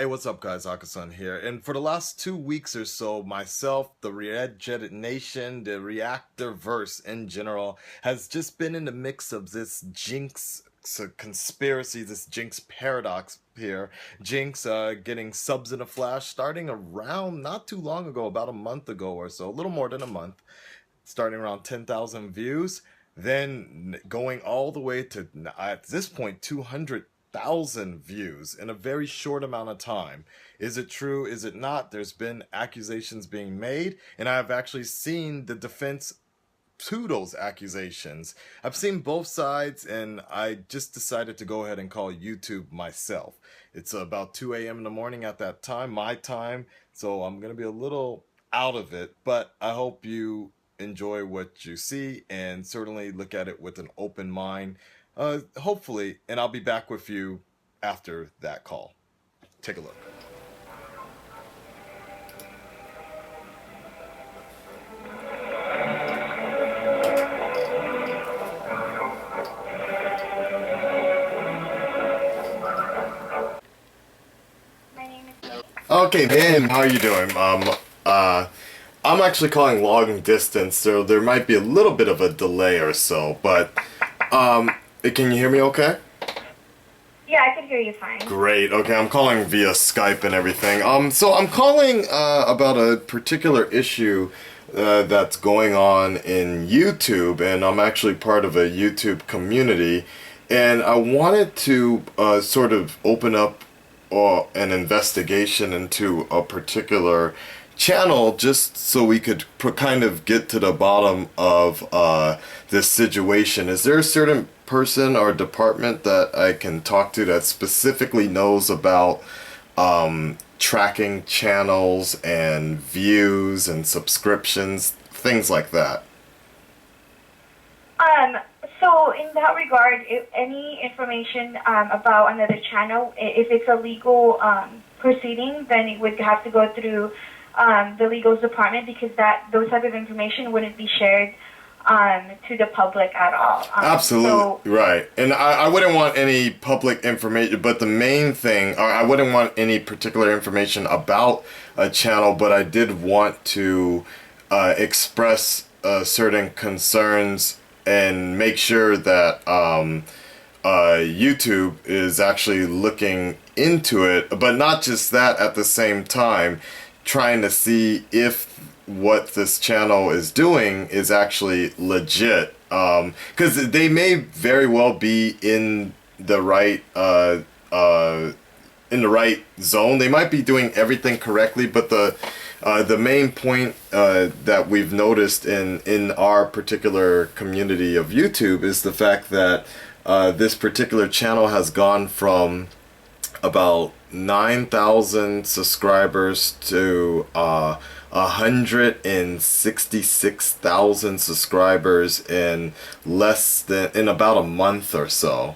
Hey, what's up, guys? Akasan here. And for the last 2 weeks or so, myself, the Red Nation, the reactor verse in general, has just been in the mix of this Jinx conspiracy, this Jinx paradox here. Jinx getting subs in a flash starting around not too long ago, about a month ago or so, a little more than a month, starting around 10,000 views, then going all the way to, at this point, 200,000 views in a very short amount of time. Is it true? Is it not? There's been accusations being made, and I've actually seen the defense to those accusations. I've seen both sides, and I just decided to go ahead and call YouTube myself. It's about 2 a.m. in the morning at that time, my time, so I'm going to be a little out of it, but I hope you enjoy what you see and certainly look at it with an open mind. Hopefully, and I'll be back with you after that call. Take a look. Okay, man, how are you doing? I'm actually calling long distance, so there might be a little bit of a delay or so, but, can you hear me okay? Yeah, I can hear you fine. Great, okay, I'm calling via Skype and everything. So I'm calling, about a particular issue, that's going on in YouTube, and I'm actually part of a YouTube community, and I wanted to, sort of open up an investigation into a particular channel just so we could kind of get to the bottom of this situation. Is there a certain person or department that I can talk to that specifically knows about tracking channels and views and subscriptions, things like that? So in that regard, if any information about another channel, if it's a legal proceeding, then it would have to go through the legal department, because those type of information wouldn't be shared to the public at all. Absolutely, right. And I wouldn't want any public information, but the main thing, I wouldn't want any particular information about a channel, but I did want to express certain concerns and make sure that YouTube is actually looking into it, but not just that, at the same time trying to see if what this channel is doing is actually legit, because they may very well be in the right zone. They might be doing everything correctly, but the main point that we've noticed in our particular community of YouTube is the fact that this particular channel has gone from about 9,000 subscribers to 166,000 subscribers in about a month or so.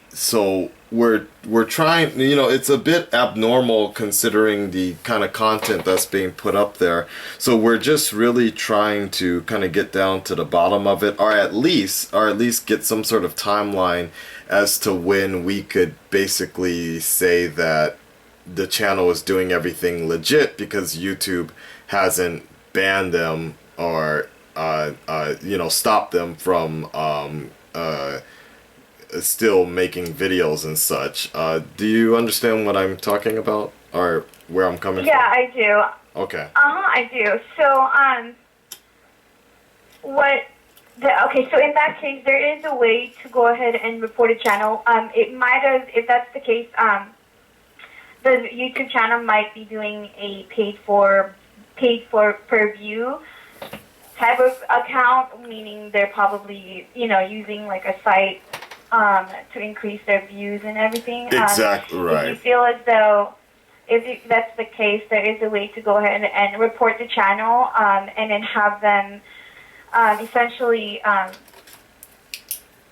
So we're trying, it's a bit abnormal considering the kind of content that's being put up there. So we're just really trying to kind of get down to the bottom of it, or at least get some sort of timeline as to when we could basically say that the channel is doing everything legit, because YouTube hasn't banned them or stopped them from still making videos and such. Do you understand what I'm talking about, or where I'm coming from? Yeah, I do. Okay. I do. So, okay, so in that case, there is a way to go ahead and report a channel. It might have, if that's the case, the YouTube channel might be doing a paid for per view type of account, meaning they're probably, using like a site to increase their views and everything. Exactly right. If you feel as though, that's the case, there is a way to go ahead and report the channel, and then have them essentially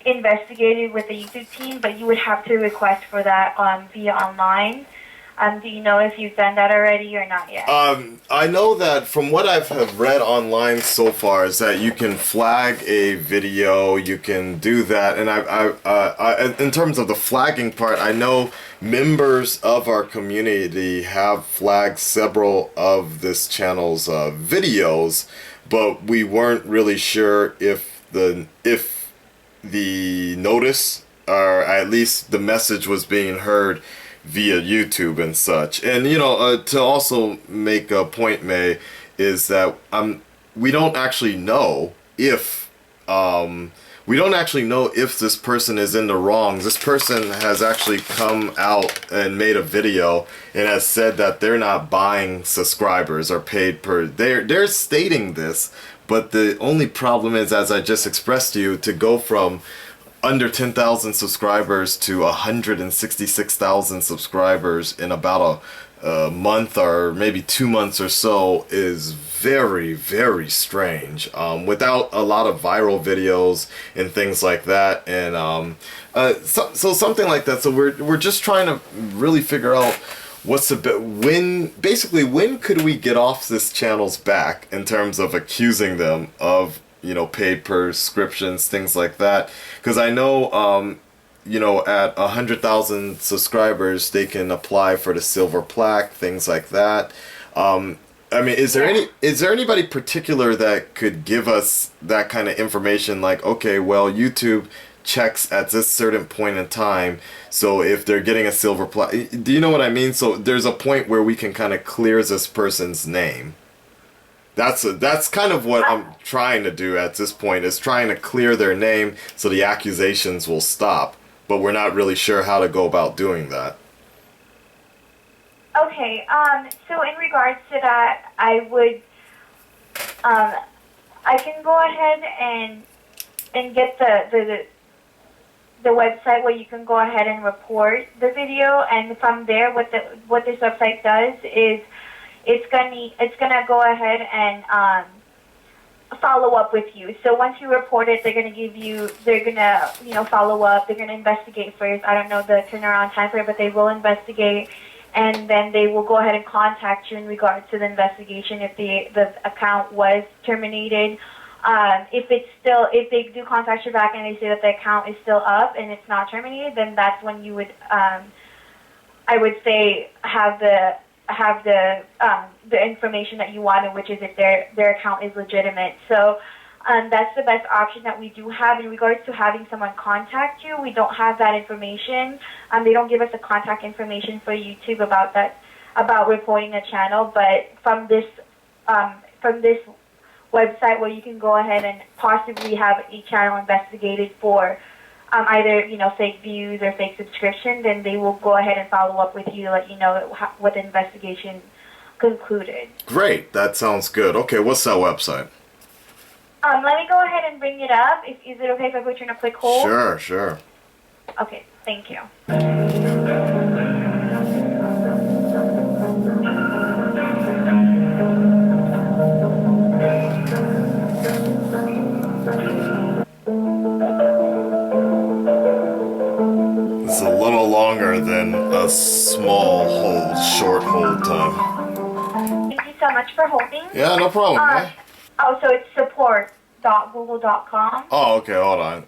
investigated with the YouTube team, but you would have to request for that via online. Do you know if you've done that already or not yet? I know that from what have read online so far is that you can flag a video, you can do that, and in terms of the flagging part, I know members of our community have flagged several of this channel's videos, but we weren't really sure if the notice, or at least the message, was being heard via YouTube and such. And to also make a point, May, is that we don't actually know if this person is in the wrong. This person has actually come out and made a video and has said that they're not buying subscribers or paid per. They're stating this, but the only problem is, as I just expressed to you, to go from under 10,000 subscribers to 166,000 subscribers in about a month or maybe 2 months or so is very, very strange. Without a lot of viral videos and things like that, and so something like that. So we're just trying to really figure out when could we get off this channel's back in terms of accusing them of paid prescriptions, things like that. Because I know, at 100,000 subscribers, they can apply for the silver plaque, things like that. Is there anybody particular that could give us that kind of information? Like, okay, well, YouTube checks at this certain point in time, so if they're getting a silver plaque, do you know what I mean? So there's a point where we can kind of clear this person's name. That's kind of what I'm trying to do at this point, is trying to clear their name so the accusations will stop, but we're not really sure how to go about doing that. Okay, so in regards to that, I can go ahead and get the website where you can go ahead and report the video, and from there, what this website does is it's gonna go ahead and follow up with you. So once you report it, they're gonna follow up. They're gonna investigate first. I don't know the turnaround time for it, but they will investigate, and then they will go ahead and contact you in regards to the investigation if the account was terminated. If they do contact you back and they say that the account is still up and it's not terminated, then that's when you would, I would say, have the information that you wanted, which is if their account is legitimate. So that's the best option that we do have. In regards to having someone contact you, we don't have that information. They don't give us the contact information for YouTube about reporting a channel. But from this website where you can go ahead and possibly have a channel investigated for either fake views or fake subscription, then they will go ahead and follow up with you, let you know what the investigation concluded. Great, that sounds good. Okay, what's that website? Let me go ahead and bring it up. Is it okay if I put you in a quick hold? Sure. Okay, thank you. It's a little longer than a short hold time. Thank you so much for holding. Yeah, no problem. So it's support.google.com. Oh, okay, hold on.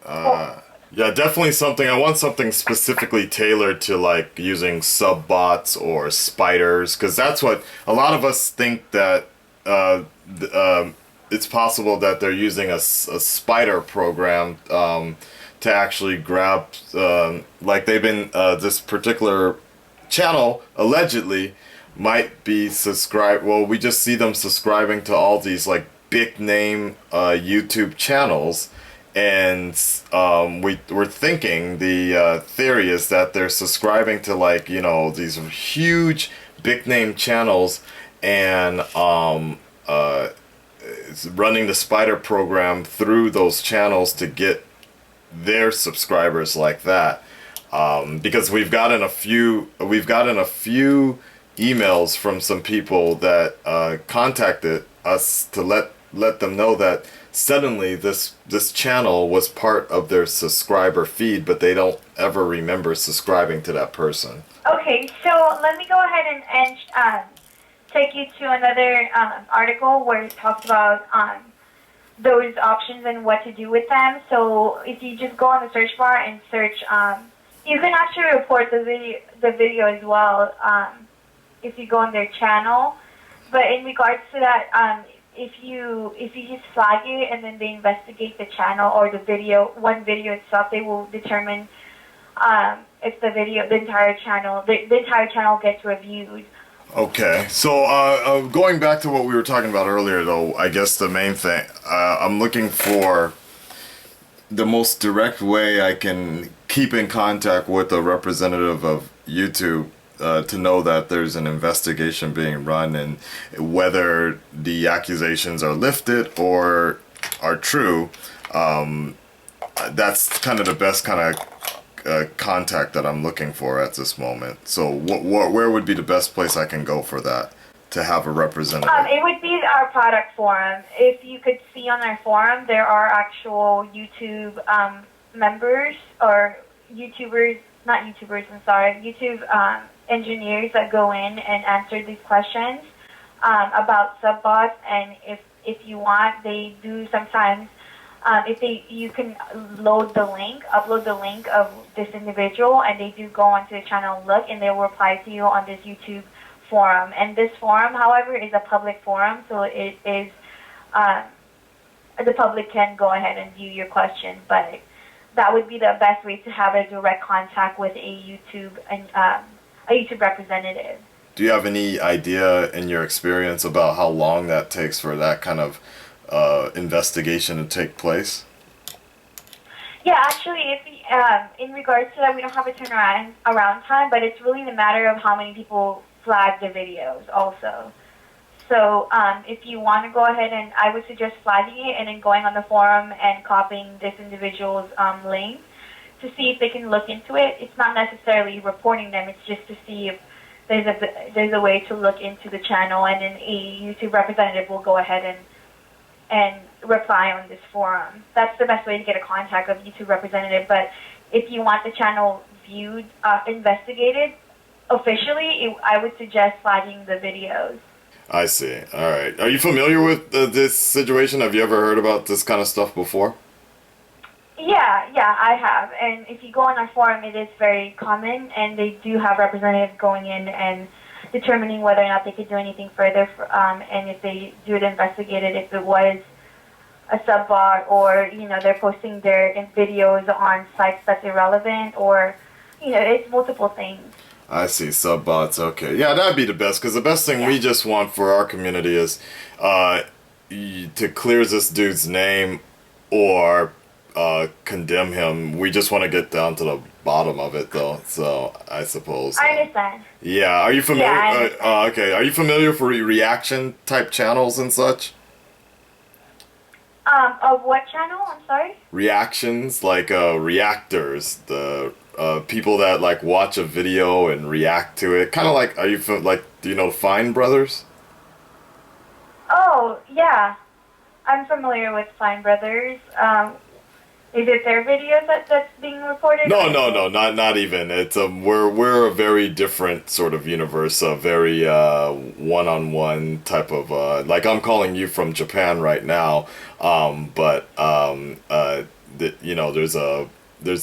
Yeah, definitely something. I want something specifically tailored to like using sub bots or spiders, because that's what a lot of us think that it's possible that they're using a spider program to actually grab, like they've been, this particular channel allegedly might be subscribed. Well, we just see them subscribing to all these like big name YouTube channels, and we're thinking the theory is that they're subscribing to like these huge big name channels, and running the spider program through those channels to get their subscribers like that. Because we've gotten a few emails from some people that contacted us to let them know that suddenly this channel was part of their subscriber feed, but they don't ever remember subscribing to that person. Okay, so let me go ahead and take you to another article where it talks about those options and what to do with them. So if you just go on the search bar and search, you can actually report the video as well if you go on their channel. But in regards to that, if you just flag it and then they investigate the channel or one video itself, they will determine if the entire channel gets reviewed. Okay, so going back to what we were talking about earlier, though, I guess the main thing, I'm looking for the most direct way I can keep in contact with a representative of YouTube to know that there's an investigation being run and whether the accusations are lifted or are true. That's kind of the best kind of contact that I'm looking for at this moment. So where would be the best place I can go for that to have a representative? It would be our product forum. If you could see on our forum, there are actual YouTube members or YouTubers, not YouTubers, I'm sorry, YouTube engineers that go in and answer these questions about subbots. And if you want, they do sometimes. You can upload the link of this individual, and they do go onto the channel and look, and they will reply to you on this YouTube forum. And this forum, however, is a public forum, so it is the public can go ahead and view your questions. But that would be the best way to have a direct contact with a YouTube representative. Do you have any idea in your experience about how long that takes for that kind of investigation to take place? Yeah, actually, in regards to that, we don't have a turnaround time, but it's really the matter of how many people flag the videos also. So if you want to go ahead, and I would suggest flagging it and then going on the forum and copying this individual's link to see if they can look into it. It's not necessarily reporting them, it's just to see if there's a way to look into the channel, and then a YouTube representative will go ahead and reply on this forum. That's the best way to get a contact of YouTube representative. But if you want the channel viewed, investigated officially, I would suggest flagging the videos. I see. All right. Are you familiar with this situation? Have you ever heard about this kind of stuff before? Yeah, I have. And if you go on our forum, it is very common, and they do have representatives going in and determining whether or not they could do anything further, and if they do it investigated, if it was a subbot, or they're posting their videos on sites that's irrelevant, or it's multiple things. I see, subbots. Okay, yeah, that'd be the best, because the best thing we just want for our community is to clear this dude's name or condemn him. We just want to get down to the bottom of it, though. So I suppose. I understand. Yeah, are you familiar? Yeah, okay, are you familiar for reaction type channels and such? Of what channel? I'm sorry. Reactions, like reactors, the people that like watch a video and react to it. Kind of like, do you know Fine Brothers? Oh yeah, I'm familiar with Fine Brothers. Is it their videos that's being reported? No, not even. It's we're a very different sort of universe, a very one-on-one type of like I'm calling you from Japan right now, but there's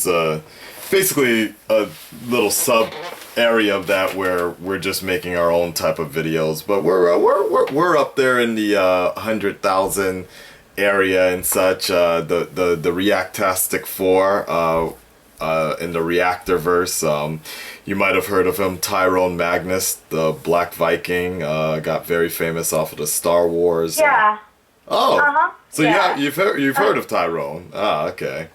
a basically a little sub area of that where we're just making our own type of videos, but we're up there in the 100,000 area and such. The Reactastic 4 in the reactor verse. You might have heard of him, Tyrone Magnus, the Black Viking. Got very famous off of the Star Wars. Yeah. So yeah, you've heard of Tyrone. Okay.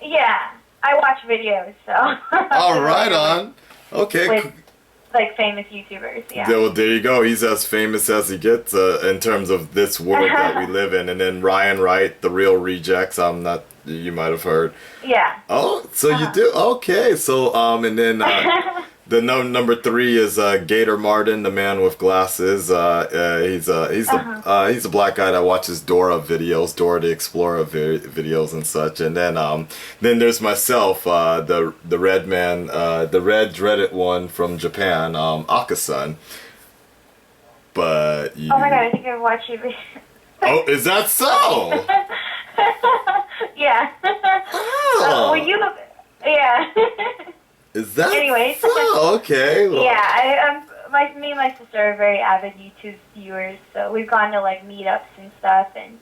Yeah, I watch videos, so. All right, on. Okay. With, like, famous YouTubers, yeah. Well, there you go. He's as famous as he gets in terms of this world that we live in. And then Ryan Wright, the Real Rejects. You might have heard. Yeah. Oh, so you do? Okay. So, and then The number three is Gator Martin, the man with glasses. He's a black guy that watches Dora the Explorer videos and such. And then there's myself, the red man, the red dreaded one from Japan, Akasan. But oh my god, I think I watched you. Oh, is that so? Yeah. Oh. Well, you look. Yeah. Is that Anyways. so? Okay. Well. Yeah, me and my sister are very avid YouTube viewers, so we've gone to like meetups and stuff, and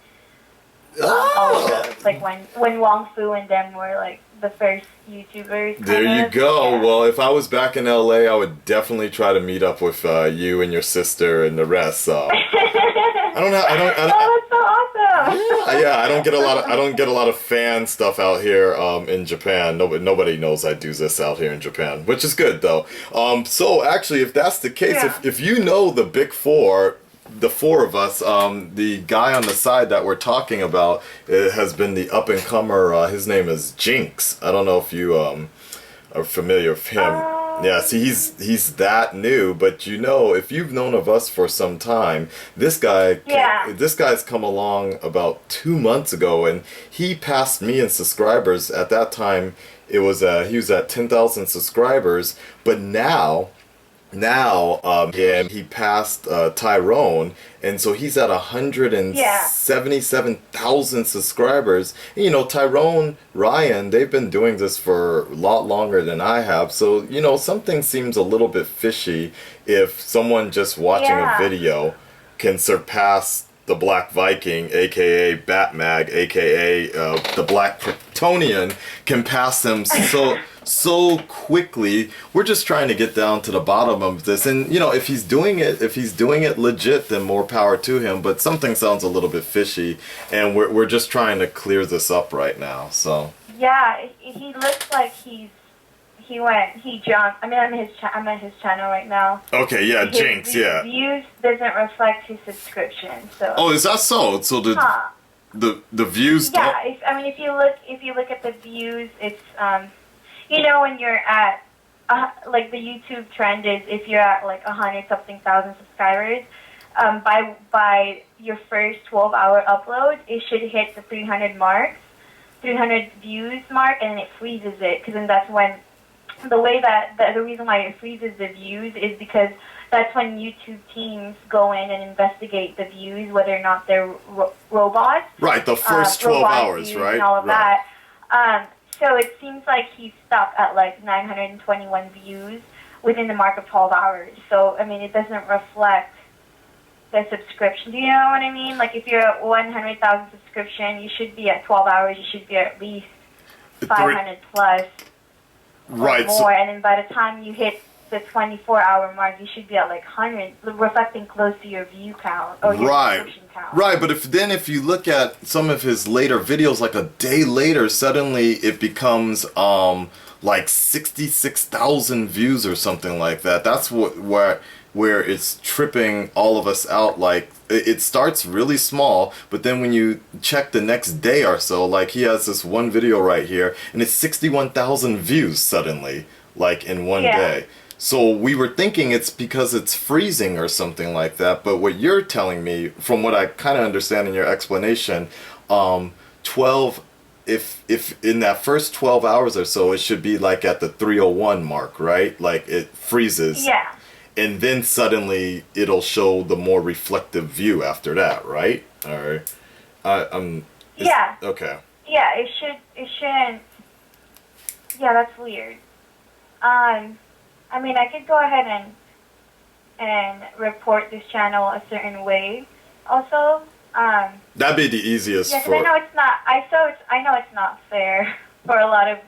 all of those, like when Wong Fu and them were like the first YouTubers. There you go. Yeah. Well, if I was back in LA, I would definitely try to meet up with you and your sister and the rest. So I don't know. Oh, that's so awesome. Yeah. I don't get a lot of fan stuff out here in Japan. Nobody knows I do this out here in Japan, which is good though. So actually, if that's the case, Yeah. if you know the big four. The four of us, the guy on the side that we're talking about has been the up and comer. His name is Jinx. I don't know if you are familiar with him. Yeah, see, he's that new, but if you've known of us for some time, this guy's come along about 2 months ago, and he passed me in subscribers. At that time, he was at 10,000 subscribers, but now he passed Tyrone, and so he's at 177,000 subscribers. And, Tyrone, Ryan, they've been doing this for a lot longer than I have, so something seems a little bit fishy if someone just watching a video can surpass the Black Viking, aka Batmag, aka the Black Kryptonian, can pass him so quickly. We're just trying to get down to the bottom of this, and if he's doing it legit, then more power to him. But something sounds a little bit fishy, and we're just trying to clear this up right now. So yeah, he looks like he jumped. I mean, I'm at his channel right now. okay, yeah, His Jinx, yeah. views doesn't reflect his subscription. So. Oh, is that so? So the views don't. Yeah, if you look at the views, it's when you're at like the YouTube trend is if you're at like 100-something thousand subscribers, by your first 12-hour upload, it should hit the 300 views mark, and then it freezes it, because then that's when the reason why it freezes the views is because that's when YouTube teams go in and investigate the views, whether or not they're robots. Right, the first 12 hours, right? And all of right. that. So it seems like he's stuck at like 921 views within the mark of 12 hours. So, it doesn't reflect the subscription. Do you know what I mean? Like, if you're at 100,000 subscription, you should be at 12 hours, you should be at least 500 plus right, or more. And then by the time you hit the 24-hour mark, you should be at like 100, reflecting close to your view count or your subscription count. Right, but if you look at some of his later videos, like a day later, suddenly it becomes like 66,000 views or something like that. That's where it's tripping all of us out. Like, it starts really small, but then when you check the next day or so, like he has this one video right here, and it's 61,000 views suddenly, like in one day. So we were thinking it's because it's freezing or something like that, but what you're telling me, from what I kind of understand in your explanation, 12, if in that first 12 hours or so, it should be like at the 301 mark, right? Like it freezes. Yeah. And then suddenly it'll show the more reflective view after that, right? Or, yeah. Okay. Yeah, it shouldn't. Yeah, that's weird. I could go ahead and report this channel a certain way. Also, that'd be the easiest. Yeah, because I know it's not. I know it's not fair for a lot of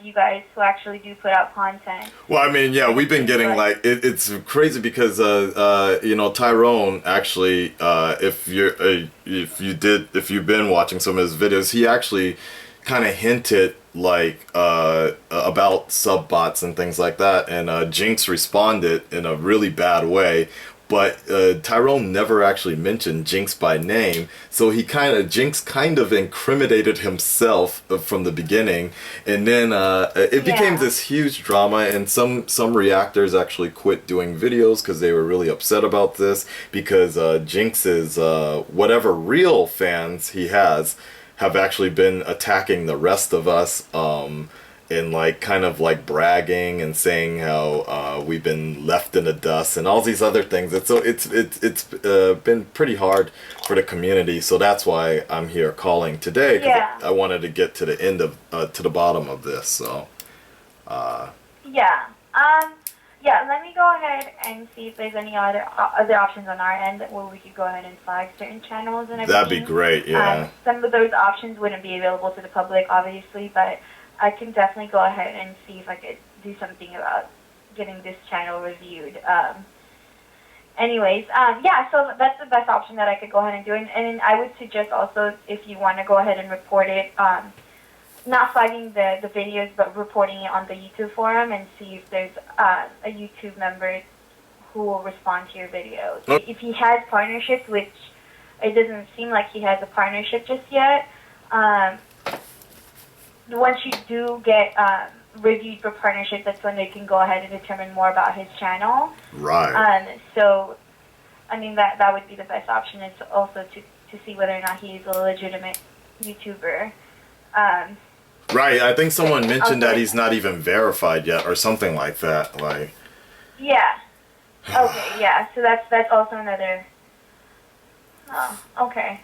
you guys who actually do put out content. Well, we've been getting like it's crazy because Tyrone actually, if you've been watching some of his videos, he actually kind of hinted like about sub bots and things like that, and Jinx responded in a really bad way. but Tyrone never actually mentioned Jinx by name, so Jinx kind of incriminated himself from the beginning, and then it became this huge drama, and some reactors actually quit doing videos because they were really upset about this, because Jinx's whatever real fans he has have actually been attacking the rest of us, and like kind of like bragging and saying how we've been left in the dust and all these other things. It's been pretty hard for the community, so that's why I'm here calling today, because I wanted to get to the end of to the bottom of this. So let me go ahead and see if there's any other options on our end where we could go ahead and flag certain channels and everything. That'd be great. Yeah. Some of those options wouldn't be available to the public, obviously, but I can definitely go ahead and see if I could do something about getting this channel reviewed. So that's the best option that I could go ahead and do. And I would suggest also, if you want to go ahead and report it, not flagging the videos, but reporting it on the YouTube forum, and see if there's a YouTube member who will respond to your videos. If he has partnerships, which it doesn't seem like he has a partnership just yet, once you do get reviewed for partnership, that's when they can go ahead and determine more about his channel. Right. So, I mean, that would be the best option, is also to see whether or not he is a legitimate YouTuber. Right. I think someone mentioned that he's not even verified yet, or something like that. Like. Yeah. Okay. Yeah. So that's also another. Oh. Okay.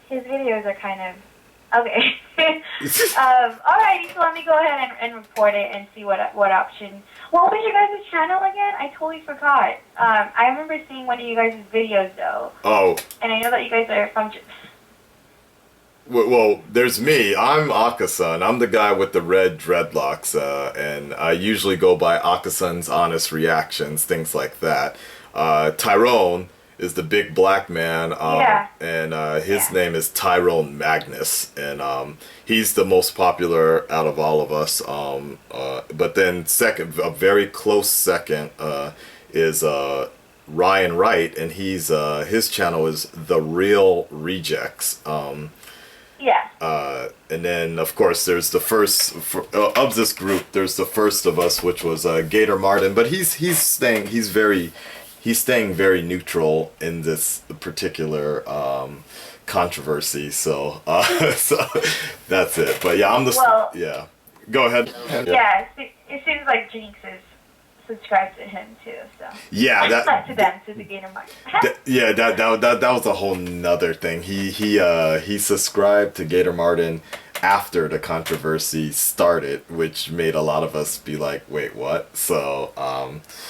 His videos are kind of. Okay. Alrighty, so let me go ahead and report it and see what option. What was your guys' channel again? I totally forgot. I remember seeing one of you guys' videos though. Oh. And I know that you guys are from. Well, there's me. I'm Akasan. I'm the guy with the red dreadlocks, and I usually go by Akasan's Honest Reactions, things like that. Tyrone is the big black man, and his name is Tyrone Magnus, and he's the most popular out of all of us. But then second, a very close second, is Ryan Wright, and he's his channel is The Real Rejects. And then of course there's the first of this group. There's the first of us, which was Gator Martin, but he's staying very neutral in this particular controversy. So so that's it. But yeah, yeah. Go ahead. Yeah, it seems like Jinx is subscribed to him too. So yeah, to the Gator Martin. that was a whole nother thing. He subscribed to Gator Martin after the controversy started, which made a lot of us be like, wait, what? So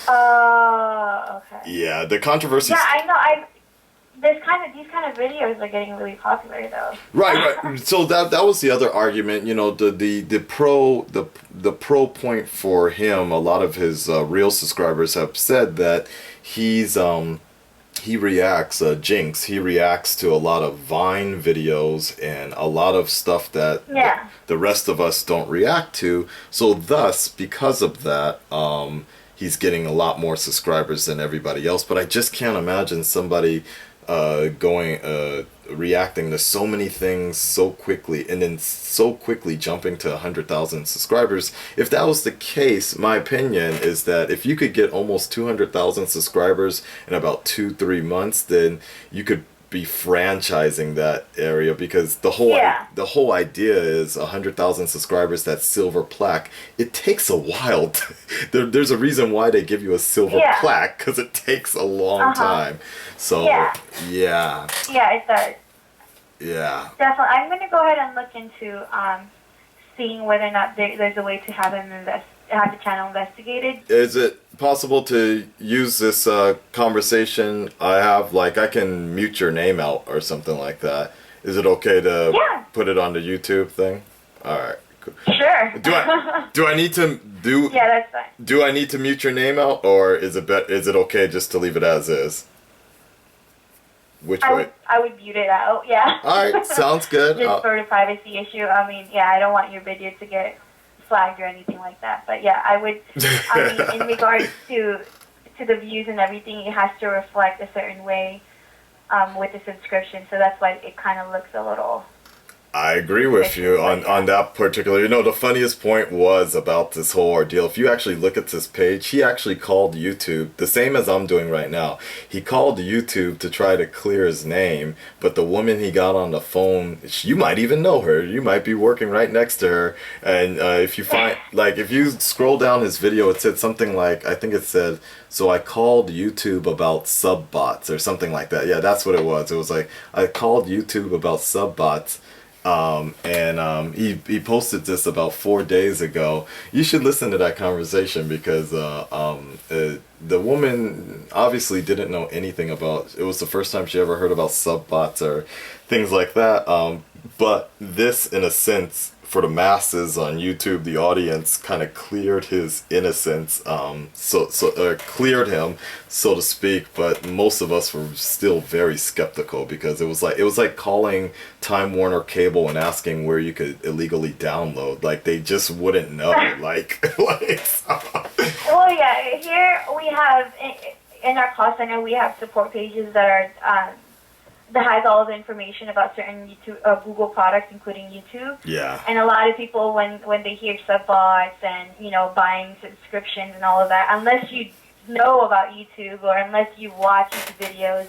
okay. Yeah, the controversy. Yeah, I know. These kind of videos are getting really popular though. Right. So that was the other argument. You know, the pro point for him. A lot of his real subscribers have said that he reacts, Jinx. He reacts to a lot of Vine videos and a lot of stuff that the rest of us don't react to. So thus, because of that, he's getting a lot more subscribers than everybody else. But I just can't imagine somebody reacting to so many things so quickly, and then so quickly jumping to 100,000 subscribers. If that was the case, my opinion is that if you could get almost 200,000 subscribers in about 2-3 months, then you could be franchising that area, because the whole idea is 100,000 subscribers, that silver plaque. It takes a while. There's a reason why they give you a silver plaque, because it takes a long time. So yeah, it does. Yeah, definitely. I'm going to go ahead and look into seeing whether or not there's a way to have the channel investigated. Is it possible to use this conversation I have? Like, I can mute your name out or something like that. Is it okay to put it on the YouTube thing? All right. Cool. Sure. Do I need to do? Yeah, that's fine. Do I need to mute your name out, or is it okay just to leave it as is? Which way? I would mute it out. Yeah. All right. Sounds good. Just for the privacy issue. I mean, I don't want your video to get flagged or anything like that. But yeah, I would. I mean, in regards to to the views and everything, it has to reflect a certain way with the subscription. So that's why it kind of looks a little. I agree with you on that particular. You know, the funniest point was about this whole ordeal. If you actually look at this page, he actually called YouTube, the same as I'm doing right now. He called YouTube to try to clear his name, but the woman he got on the phone, you might even know her. You might be working right next to her. And if you find, like, if you scroll down his video, it said something like, I think it said, so I called YouTube about sub bots or something like that. Yeah, that's what it was. It was like, I called YouTube about sub bots. He posted this about 4 days ago. You should listen to that conversation because the woman obviously didn't know anything about. It was the first time she ever heard about sub bots or things like that. But this, in a sense, for the masses on YouTube, the audience kind of cleared his innocence, cleared him, so to speak. But most of us were still very skeptical because it was like calling Time Warner Cable and asking where you could illegally download. Like they just wouldn't know. Well, yeah. Here we have in our call center we have support pages that are. That has all the information about certain YouTube, Google products, including YouTube. Yeah. And a lot of people, when they hear sub bots and buying subscriptions and all of that, unless you know about YouTube or unless you watch YouTube videos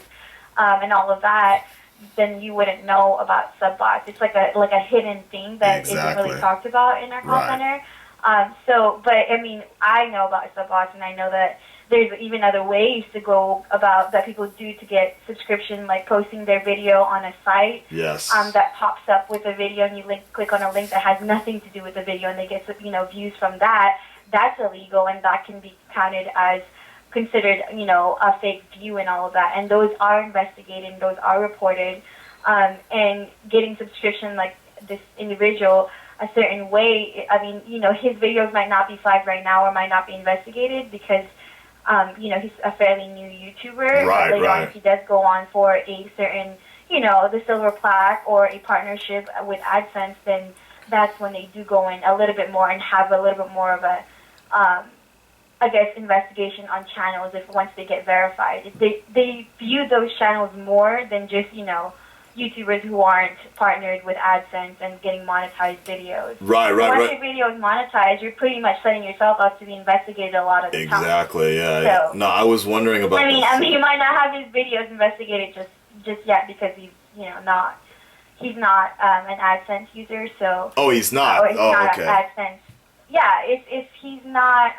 and all of that, then you wouldn't know about sub bots. It's like a hidden thing that isn't really talked about in our call center. But I mean, I know about sub bots, and I know that there's even other ways to go about that people do to get subscription, like posting their video on a site. Yes. That pops up with a video, and you click on a link that has nothing to do with the video, and they get views from that. That's illegal, and that can be counted as considered a fake view and all of that. And those are investigated, and those are reported. And getting subscription like this individual a certain way. I mean, his videos might not be flagged right now or might not be investigated because. He's a fairly new YouTuber. Right, later on, if he does go on for a certain, the silver plaque or a partnership with AdSense, then that's when they do go in a little bit more and have a little bit more of a, I guess, investigation on channels if once they get verified. They view those channels more than just, YouTubers who aren't partnered with AdSense and getting monetized videos. Right. Once your video is monetized, you're pretty much setting yourself up to be investigated a lot of the time. Exactly. Yeah. So, no, I was wondering about. I mean, you might not have his videos investigated just yet because he's not an AdSense user. So. Oh, he's not. Or he's not okay. AdSense. Yeah, if he's not,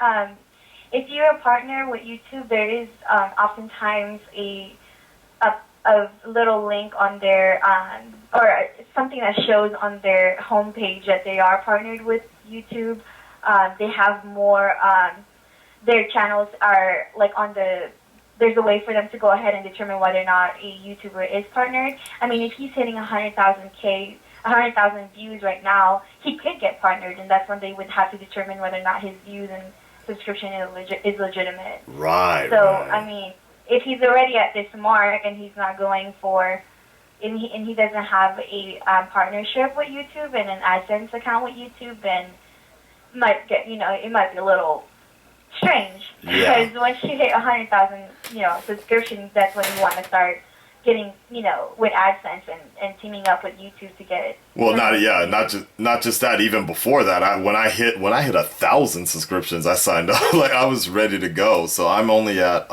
if you're a partner with YouTube, there is oftentimes a little link on their or something that shows on their homepage that they are partnered with YouTube. They have more. Their channels are like on the. There's a way for them to go ahead and determine whether or not a YouTuber is partnered. I mean, if he's hitting 100,000 views right now, he could get partnered, and that's when they would have to determine whether or not his views and subscription is legitimate. Right. So I mean. If he's already at this mark and he's not going for, and he doesn't have a partnership with YouTube and an AdSense account with YouTube, then it might be a little strange. Yeah. Because once you hit 100,000, subscriptions, that's when you want to start getting, with AdSense and teaming up with YouTube to get it. Well, not just that. Even before that, when I hit 1,000 subscriptions, I signed up. Like I was ready to go. So I'm only at.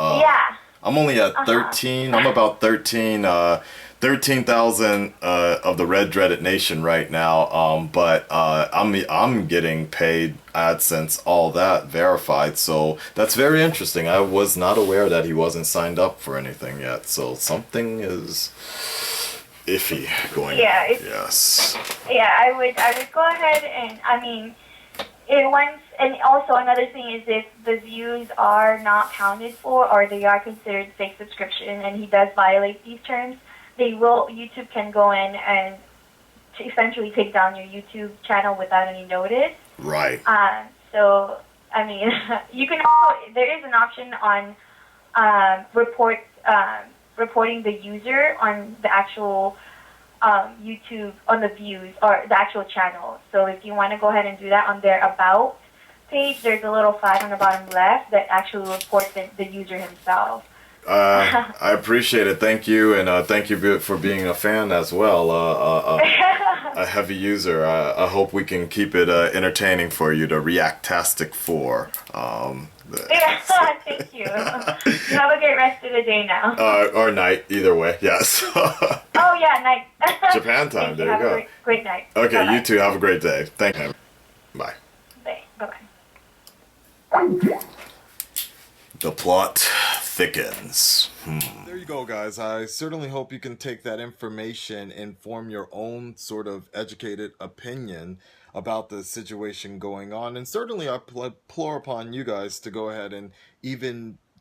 I'm only at 13. I'm about 13,000 of the Red Dreaded Nation right now. But I'm getting paid AdSense, all that verified. So that's very interesting. I was not aware that he wasn't signed up for anything yet. So something is iffy going. Yeah. Yes. Yeah, I would go ahead and and also another thing is if the views are not counted for or they are considered fake subscription and he does violate these terms, YouTube can go in and to essentially take down your YouTube channel without any notice. Right. So, I mean, there is an option on reporting the user on the actual YouTube, on the views or the actual channel. So if you want to go ahead and do that on their about page, there's a little flag on the bottom left that actually reports the user himself. I appreciate it. Thank you, and thank you for being a fan as well. A heavy user. I hope we can keep it entertaining for you to Reactastic 4. Yeah, thank you. You have a great rest of the day now. Or night, either way. Yes. Oh yeah, night. Japan time. There you have go. A great night. Okay, Bye-bye. you too. Have a great day. Thank you. Bye. Bye. The plot thickens. There you go, guys. I certainly hope you can take that information and form your own sort of educated opinion about the situation going on. And certainly I implore upon you guys to go ahead and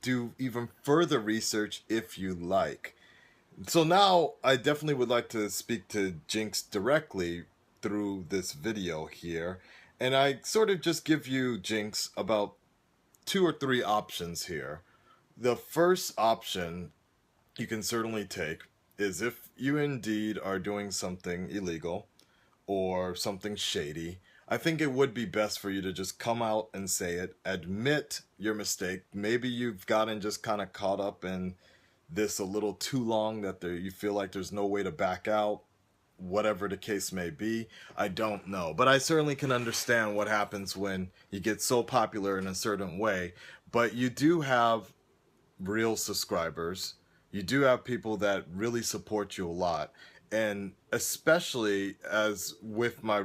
do even further research if you like. So now I definitely would like to speak to Jinx directly through this video here. And I sort of just give you, Jinx, about 2 or 3 options here. The first option you can certainly take is if you indeed are doing something illegal or something shady, I think it would be best for you to just come out and say it, admit your mistake. Maybe you've gotten just kind of caught up in this a little too long that you feel like there's no way to back out. Whatever the case may be, I don't know. But I certainly can understand what happens when you get so popular in a certain way. But you do have real subscribers. You do have people that really support you a lot. And especially as with my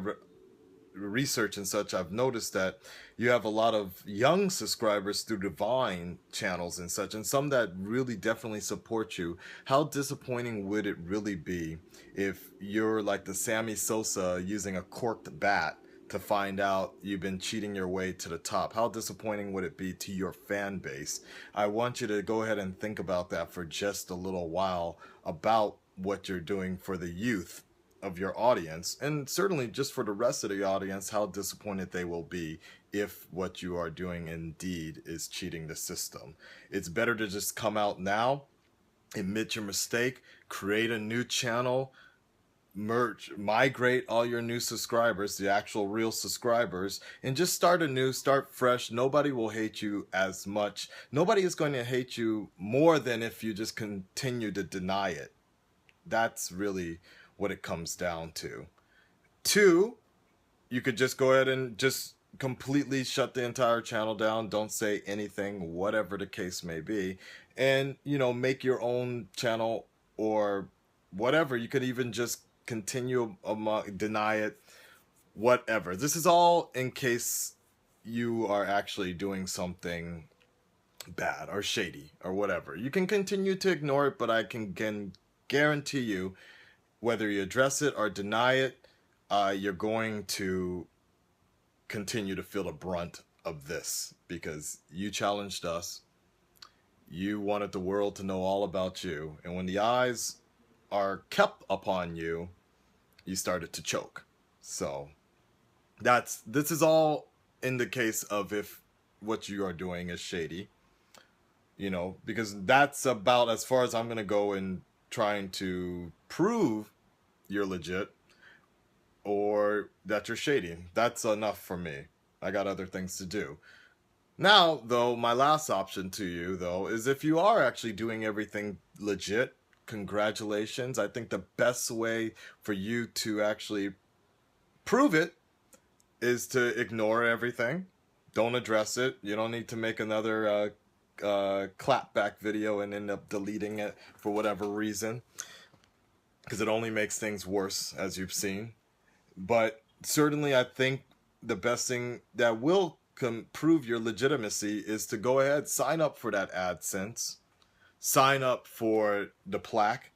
research and such, I've noticed that you have a lot of young subscribers through Divine channels and such, and some that really definitely support you. How disappointing would it really be if you're like the Sammy Sosa using a corked bat to find out you've been cheating your way to the top? How disappointing would it be to your fan base? I want you to go ahead and think about that for just a little while, about what you're doing for the youth of your audience, and certainly just for the rest of the audience, how disappointed they will be if what you are doing indeed is cheating the system. It's better to just come out now, admit your mistake, create a new channel, migrate all your new subscribers, the actual real subscribers, and just start fresh. Nobody will hate you as much. Nobody is going to hate you more than if you just continue to deny it. That's really what it comes down to. 2, you could just go ahead and just completely shut the entire channel down, don't say anything, whatever the case may be, and make your own channel or whatever. You could even just continue deny it, whatever. This is all in case you are actually doing something bad or shady or whatever. You can continue to ignore it, but I can guarantee you, whether you address it or deny it, you're going to continue to feel the brunt of this, because you challenged us. You wanted the world to know all about you, and when the eyes are kept upon you, you started to choke. So this is all in the case of if what you are doing is shady, because that's about as far as I'm going to go in trying to prove you're legit or that you're shady. That's enough for me. I got other things to do. Now, though, my last option to you, though, is if you are actually doing everything legit, congratulations. I think the best way for you to actually prove it is to ignore everything. Don't address it. You don't need to make another clapback video and end up deleting it for whatever reason, because it only makes things worse, as you've seen. But certainly I think the best thing that will prove your legitimacy is to go ahead, sign up for that AdSense, sign up for the plaque.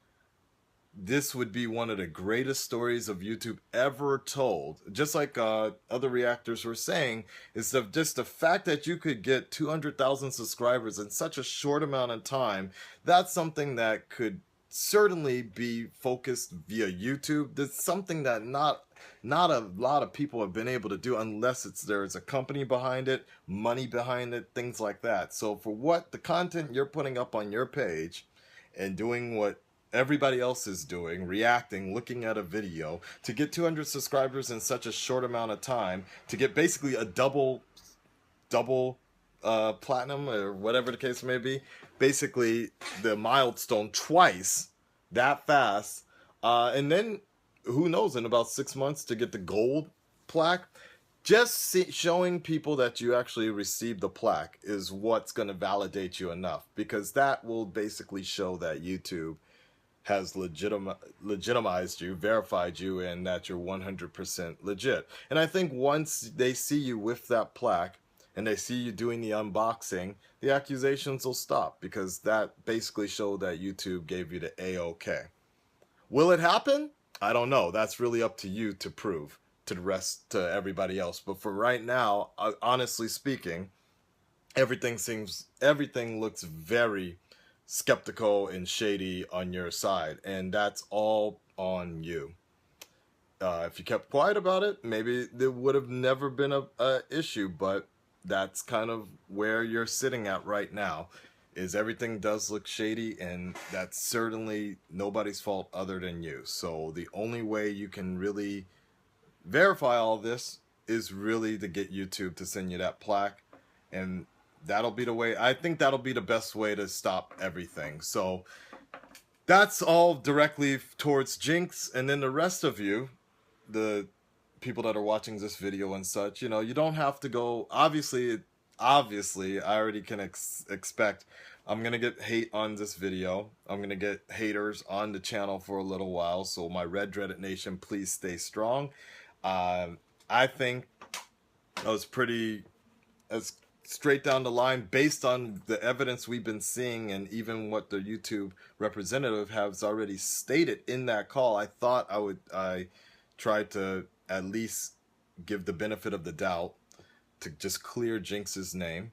This would be one of the greatest stories of YouTube ever told. Just like other reactors were saying, is just the fact that you could get 200,000 subscribers in such a short amount of time. That's something that could certainly be focused via YouTube. That's something that not a lot of people have been able to do, unless there's a company behind it, money behind it, things like that. So for what the content you're putting up on your page and doing what everybody else is doing, reacting, looking at a video, to get 200 subscribers in such a short amount of time, to get basically a double double platinum or whatever the case may be. Basically, the milestone twice that fast, and then who knows, in about 6 months to get the gold plaque. Just showing people that you actually received the plaque is what's going to validate you enough, because that will basically show that YouTube has legitimized you, verified you, and that you're 100% legit. And I think once they see you with that plaque and they see you doing the unboxing, the accusations will stop, because that basically showed that YouTube gave you the A-OK. Will it happen? I don't know. That's really up to you to prove to the rest, to everybody else. But for right now, honestly speaking, everything looks very skeptical and shady on your side, and that's all on you. If you kept quiet about it, maybe there would have never been a issue, but that's kind of where you're sitting at right now, is everything does look shady, and that's certainly nobody's fault other than you. So the only way you can really verify all this is really to get YouTube to send you that plaque, and that'll be the way. I think that'll be the best way to stop everything. So that's all directly towards Jinx, and then the rest of you, the people that are watching this video and such, you know, you don't have to go. Obviously, I already can expect I'm gonna get hate on this video. I'm gonna get haters on the channel for a little while. So my Red Dreaded Nation, please stay strong. I think I was pretty as straight down the line based on the evidence we've been seeing, and even what the YouTube representative has already stated in that call. I thought I tried to at least give the benefit of the doubt to just clear Jinx's name.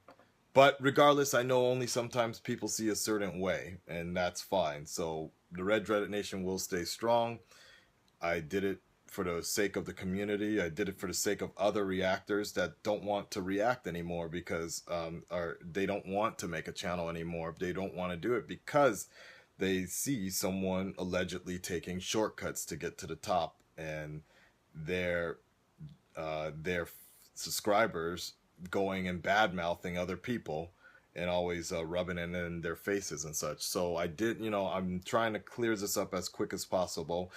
But regardless, I know only sometimes people see a certain way, and that's fine. So the Red Dreaded Nation will stay strong. I did it for the sake of the community. I did it for the sake of other reactors that don't want to react anymore, because or they don't want to make a channel anymore. They don't want to do it because they see someone allegedly taking shortcuts to get to the top, and their subscribers going and bad mouthing other people and always rubbing it in their faces and such. So I did, you know, I'm trying to clear this up as quick as possible.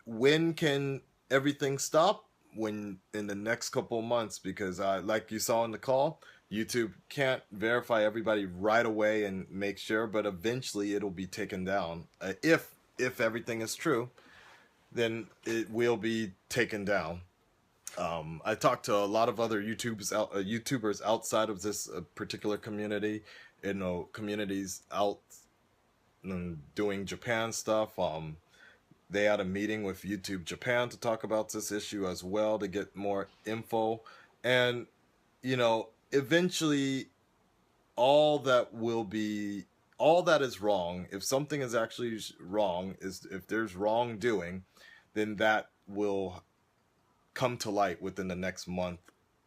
When can everything stop? When in the next couple of months, because like you saw in the call, YouTube can't verify everybody right away and make sure, but eventually it'll be taken down. If everything is true, then it will be taken down. I talked to a lot of other YouTubers outside of this particular community, you know, communities out doing Japan stuff. They had a meeting with YouTube Japan to talk about this issue as well, to get more info. And, you know, eventually all that is wrong, if something is actually wrong, is if there's wrongdoing, then that will come to light within the next month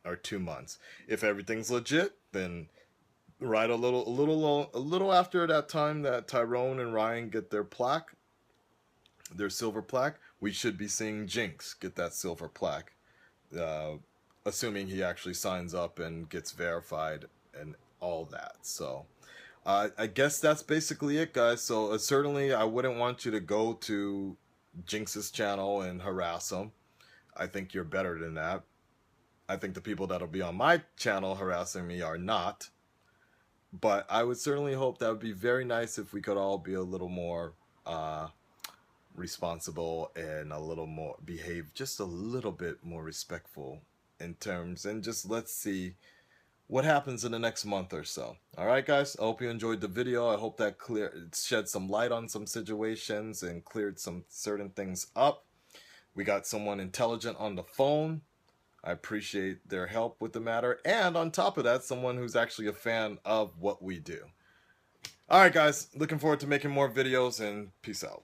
or 2 months. If everything's legit, then right a little after that time that Tyrone and Ryan get their plaque, their silver plaque, we should be seeing Jinx get that silver plaque, assuming he actually signs up and gets verified and all that. So I guess that's basically it, guys. So certainly I wouldn't want you to go to Jinx's channel and harass him. I think you're better than that. I think the people that'll be on my channel harassing me are not. But I would certainly hope that would be very nice if we could all be a little more responsible and a little more behave just a little bit more respectful in terms, and just let's see what happens in the next month or so. All right, guys, I hope you enjoyed the video. I hope that shed some light on some situations and cleared some certain things up. We got someone intelligent on the phone. I appreciate their help with the matter, and on top of that, someone who's actually a fan of what we do. All right, guys, looking forward to making more videos, and peace out.